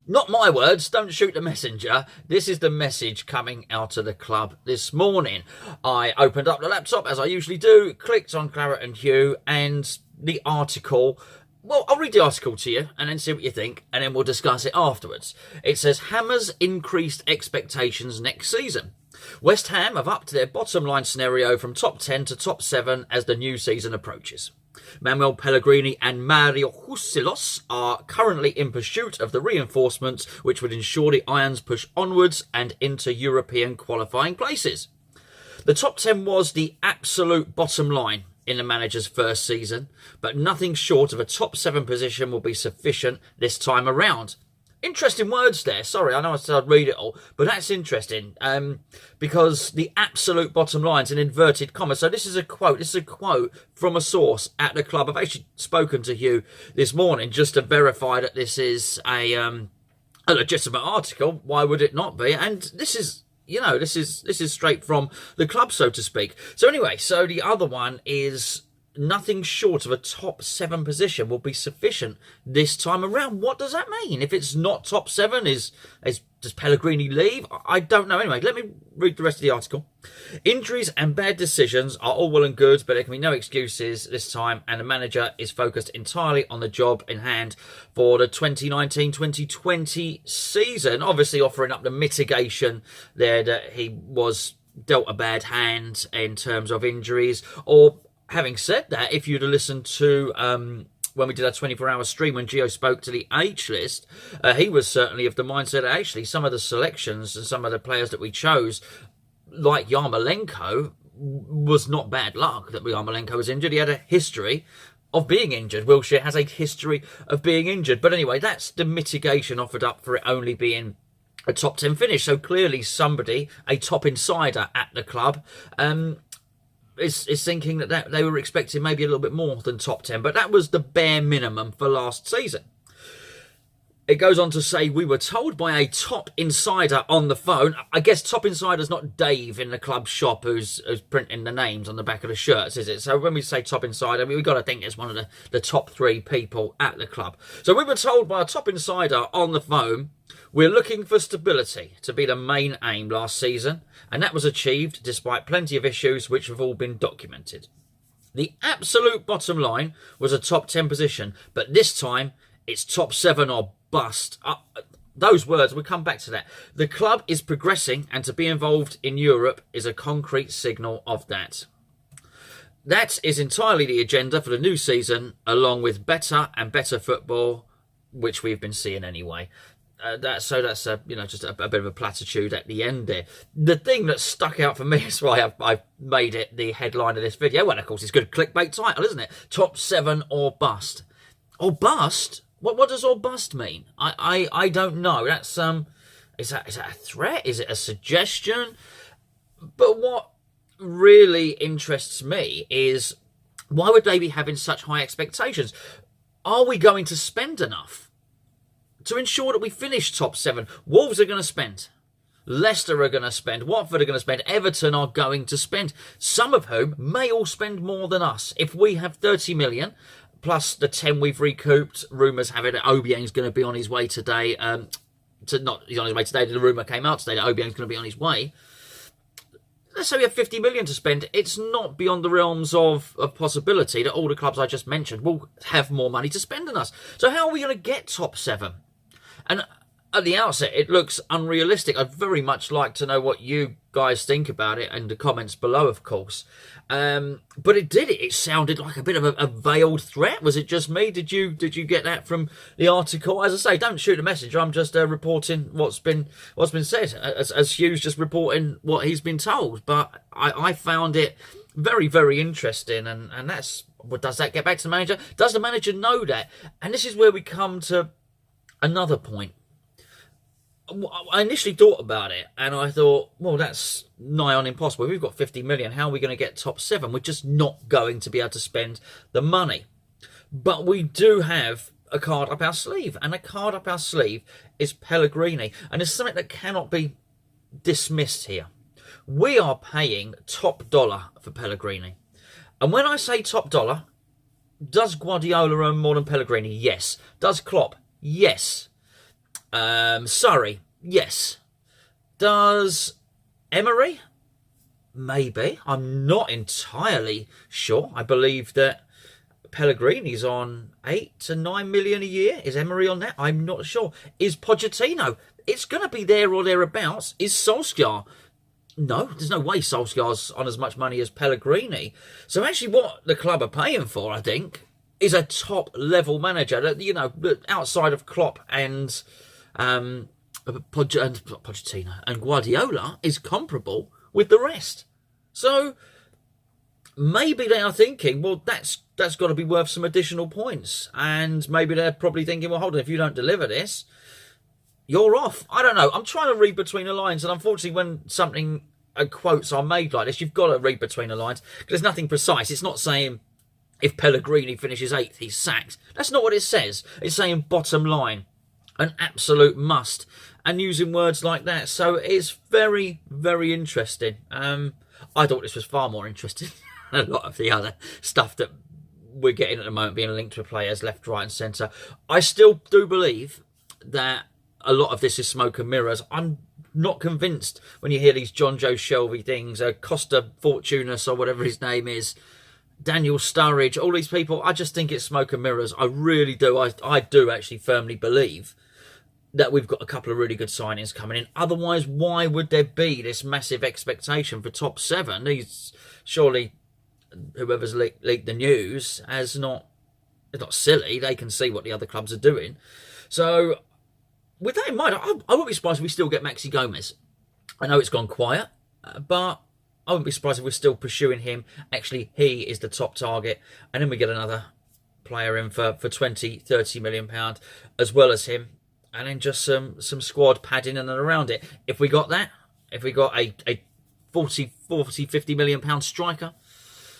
Not my words, don't shoot the messenger. This is the message coming out of the club this morning. I opened up the laptop, as I usually do, clicked on Claret Hugh, and the article... Well, I'll read the article to you and then see what you think, and then we'll discuss it afterwards. It says, Hammers increased expectations next season. West Ham have upped their bottom line scenario from top 10 to top 7 as the new season approaches. Manuel Pellegrini and Mario Husilos are currently in pursuit of the reinforcements which would ensure the Irons push onwards and into European qualifying places. The top 10 was the absolute bottom line in the manager's first season, but nothing short of a top 7 position will be sufficient this time around. Interesting words there. Sorry, I know I said I'd read it all, but that's interesting because the absolute bottom line's in inverted commas. So this is a quote. This is a quote from a source at the club. I've actually spoken to Hugh this morning just to verify that this is a legitimate article. Why would it not be? And this is... You know, this is straight from the club, so to speak. So anyway, so the other one is nothing short of a top 7 position will be sufficient this time around. What does that mean? If it's not top 7, does Pellegrini leave? I don't know. Anyway, let me read the rest of the article. Injuries and bad decisions are all well and good, but there can be no excuses this time, and the manager is focused entirely on the job in hand for the 2019-2020 season, obviously offering up the mitigation there that he was dealt a bad hand in terms of injuries. Or having said that, if you'd have listened to when we did our 24-hour stream when Gio spoke to the H list, he was certainly of the mindset that actually some of the selections and some of the players that we chose, like Yarmolenko, was not bad luck that Yarmolenko was injured. He had a history of being injured. Wilshere has a history of being injured. But anyway, that's the mitigation offered up for it only being a top 10 finish. So clearly somebody, a top insider at the club, is thinking that they were expecting maybe a little bit more than top 10. But that was the bare minimum for last season. It goes on to say, we were told by a top insider on the phone. I guess top insider's not Dave in the club shop who's printing the names on the back of the shirts, is it? So when we say top insider, we've got to think it's one of the top 3 people at the club. So we were told by a top insider on the phone, we're looking for stability to be the main aim last season, and that was achieved despite plenty of issues which have all been documented. The absolute bottom line was a top 10 position, but this time it's top 7 or bust. Those words, we'll come back to that. The club is progressing, and to be involved in Europe is a concrete signal of that. That is entirely the agenda for the new season, along with better and better football, which we've been seeing anyway. That's just a bit of a platitude at the end there. The thing that stuck out for me, is why I've made it the headline of this video. Well, of course, it's a good clickbait title, isn't it? Top 7 or bust. Or bust? What does or bust mean? I don't know. That's is that a threat? Is it a suggestion? But what really interests me is, why would they be having such high expectations? Are we going to spend enough to ensure that we finish top 7? Wolves are going to spend. Leicester are going to spend. Watford are going to spend. Everton are going to spend. Some of whom may all spend more than us. If we have 30 million... plus the 10 we've recouped. Rumours have it that Obiang's going to be on his way today. He's on his way today. The rumour came out today that Obiang's going to be on his way. Let's say we have 50 million to spend. It's not beyond the realms of possibility that all the clubs I just mentioned will have more money to spend than us. So how are we going to get top 7? And at the outset, it looks unrealistic. I'd very much like to know what you guys think about it in the comments below, of course. But it sounded like a bit of a veiled threat. Was it just me? Did you get that from the article? As I say, don't shoot a messenger. I'm just reporting what's been said. As Hugh's just reporting what he's been told. But I found it very, very interesting. And that's, well, does that get back to the manager? Does the manager know that? And this is where we come to another point. I initially thought about it, and I thought, well, that's nigh on impossible. We've got 50 million. How are we going to get top 7? We're just not going to be able to spend the money. But we do have a card up our sleeve, and a card up our sleeve is Pellegrini. And it's something that cannot be dismissed here. We are paying top dollar for Pellegrini. And when I say top dollar, does Guardiola earn more than Pellegrini? Yes. Does Klopp? Yes. Surrey, yes. Does Emery? Maybe. I'm not entirely sure. I believe that Pellegrini's on 8 to 9 million a year. Is Emery on that? I'm not sure. Is Pochettino? It's going to be there or thereabouts. Is Solskjaer? No, there's no way Solskjaer's on as much money as Pellegrini. So actually what the club are paying for, I think, is a top-level manager. That, you know, outside of Klopp and Pochettino and Guardiola, is comparable with the rest. So maybe they are thinking, well, that's got to be worth some additional points. And maybe they're probably thinking, well, hold on, if you don't deliver this, you're off. I don't know. I'm trying to read between the lines. And unfortunately, when quotes are made like this, you've got to read between the lines. Because there's nothing precise. It's not saying if Pellegrini finishes 8th, he's sacked. That's not what it says. It's saying bottom line. An absolute must. And using words like that. So it's very, very interesting. I thought this was far more interesting than a lot of the other stuff that we're getting at the moment, being linked to players left, right and centre. I still do believe that a lot of this is smoke and mirrors. I'm not convinced when you hear these John Joe Shelby things, Costa Fortunas or whatever his name is, Daniel Sturridge, all these people. I just think it's smoke and mirrors. I really do. I do actually firmly believe that we've got a couple of really good signings coming in. Otherwise, why would there be this massive expectation for top 7? Surely whoever's leaked the news it's not silly. They can see what the other clubs are doing. So with that in mind, I wouldn't be surprised if we still get Maxi Gomez. I know it's gone quiet, but I wouldn't be surprised if we're still pursuing him. Actually, he is the top target. And then we get another player in for 20, 30 million pounds as well as him. And then just some squad padding in and around it. If we got that, if we got a 40, 50 million pound striker,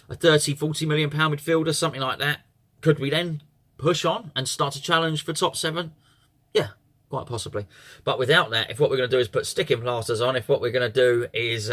a 30, 40 million pound midfielder, something like that, could we then push on and start a challenge for top 7? Yeah, quite possibly. But without that, if what we're going to do is put sticking plasters on, if what we're going to do is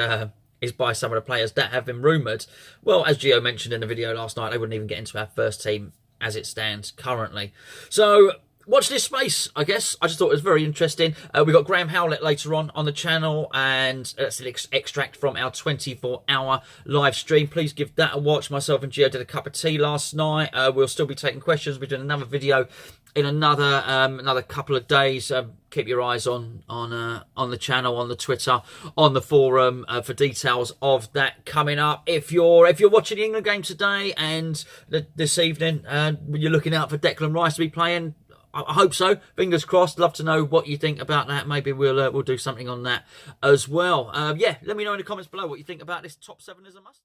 buy some of the players that have been rumoured, well, as Gio mentioned in the video last night, they wouldn't even get into our first team as it stands currently. So watch this space, I guess. I just thought it was very interesting. We've got Graham Howlett later on the channel, and that's an extract from our 24-hour live stream. Please give that a watch. Myself and Gio did a cup of tea last night. We'll still be taking questions. We're doing another video in another couple of days. Keep your eyes on the channel, on the Twitter, on the forum for details of that coming up. If you're watching the England game today and this evening, you're looking out for Declan Rice to be playing, I hope so. Fingers crossed. Love to know what you think about that. Maybe we'll do something on that as well. Yeah, let me know in the comments below what you think about this top 7 as a must.